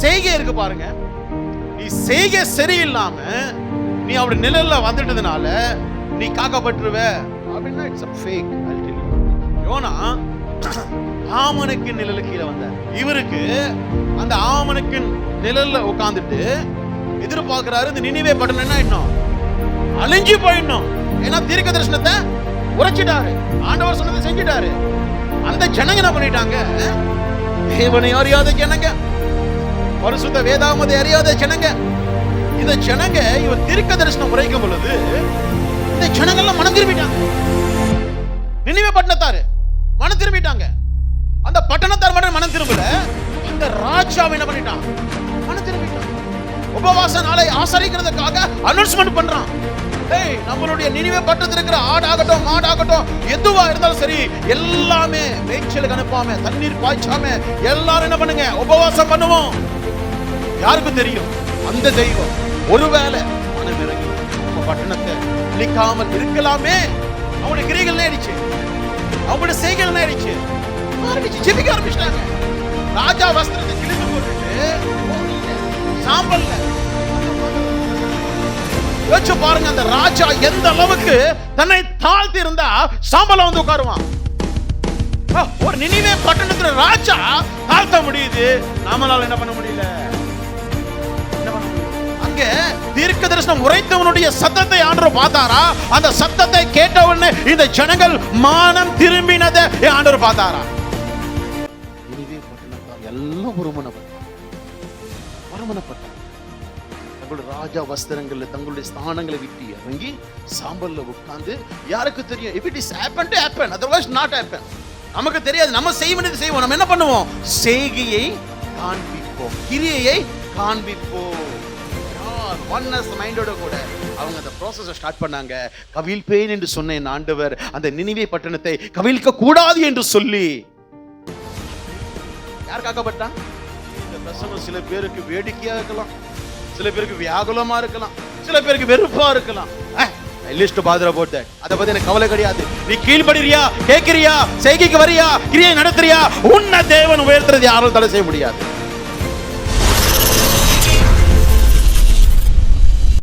செய்கை இருக்கு பாருங்க, நீ செய்கை சரியில்லாம நீ அவருடைய நிழல்ல வந்துட்டதுனால நீ காக்கப்பட்டுருவ அப்படின்னா it's a fake. I'll tell you. Jonah ஆமனுக்கு நிழலு கீழே வந்தார். இவருக்கு அந்த ஆமனுக்கு நிழல்ல உட்கார்ந்துட்டு எதிர்பார்க்கிறாரு இந்த நினிவே பட்டணம் என்ன ஆயிடணும், அழிஞ்சு போயிடணும். ஏன்னா தீர்க்க தரிசனத்தை உரைச்சிட்டாரு, ஆண்டவர் சொன்னதை செஞ்சிட்டாரு. அந்த ஜனங்க என்ன பண்ணிட்டாங்க, தேவனை அறியாத ஜனங்க, பரிசுத்த வேதாகமத்தை அறியாத ஜனங்க. இந்த ஜனங்க இவர் தீர்க்க தரிசனம் உரைக்கும் பொழுது இந்த ஜனங்கள்லாம் மனம் திரும்பிட்டாங்க. நினிவே பட்டணத்தாரு மனம் திரும்பிட்டாங்க. அந்த பட்டணத்தார் மட்டும் மனம் திரும்பல, அந்த ராஜாவை என்ன பண்ணிட்டான், மனம் திரும்பிட்டான். உபவாச நாளை ஆசரிக்கிறதுக்காக அனௌன்ஸ்மெண்ட் பண்றான். நம்மளுடைய நினிவே பட்டணத்தில் இருக்கிற ஆடாகட்டும் மாடாகட்டும் எதுவா இருந்தாலும் சரி, எல்லாமே மேய்ச்சலுக்கு அனுப்பாம தண்ணீர் பாய்ச்சாம எல்லாரும் என்ன பண்ணுங்க, உபவாசம் பண்ணுவோம். யாருக்கும் தெரியும் அந்த தெய்வம் ஒருவேளை மனம் இறங்கி நம்ம பட்டணத்தை அழிக்காமல் இருக்கலாமே. அவனுடைய கிரிகள் ஆயிடுச்சு, அவங்களுடைய செய்கைகள் ஆயிடுச்சு, ஜெபிக்க ஆரம்பிச்சிட்டாங்க. ராஜா வஸ்திரத்தை கிழித்து போட்டுட்டு சாம்பல்ல யோசிச்சு பாருங்க, அந்த ராஜா எந்த அளவுக்கு தன்னை தாழ்த்தி இருந்தா சாம்பல வந்து உட்காருவான். ஒரு நினிவே பட்டணத்துல ராஜா தாழ்த்த முடியுது, நாமளால என்ன பண்ண முடியல. அங்க தீர்க்க தரிசனம் உரைத்தவனுடைய சத்தத்தை ஆண்டவர் பார்த்தாரா? அந்த சத்தத்தை கேட்டவனே இந்த ஜனங்கள் மானம் திரும்பினதை ஆண்டவர் பார்த்தாரா? நினிவே பட்டணத்தார் எல்லாம் ஒருமனப்பட்டார். தங்களுடைய ராஜா வஸ்திரங்கள்ல தங்களுடைய ஸ்தானங்களை விட்டு இறங்கி சாம்பல்ல உட்கார்ந்து, யாருக்கு தெரியும், if it is happen to happen, otherwise not happen. நமக்கு தெரியாது, நம்ம செய்ய வேண்டியது செய்வோம். நம்ம என்ன பண்ணுவோம், செய்கையை காண்பிப்போம், கிரியையை காண்பிப்போம். ஒன்னஸ் மைண்டோட கூட அவங்க அந்த ப்ராசஸை ஸ்டார்ட் பண்ணாங்க. கவிழ்ப்பேன் என்று சொன்ன என் ஆண்டவர் அந்த நினிவே பட்டணத்தை கவிழ்க்க கூடாது என்று சொல்லி யார் காக்கப்பட்டான்? இந்த பிரசங்கம் சில பேருக்கு வேடிக்கையா இருக்கலாம், சில பேருக்கு வியாகுலமா இருக்கலாம், சில பேருக்கு வெறுப்பா இருக்கலாம். லிஸ்ட் பாத்ரா போட்டு அதை பத்தி எனக்கு கவலை கிடையாது. நீ கீழ்படுறியா, கேட்கிறியா, செய்கைக்கு வரியா, கிரியை நடத்துறியா, உன்னை தேவன் உயர்த்துறது யாரும் தடை செய்ய முடியாது.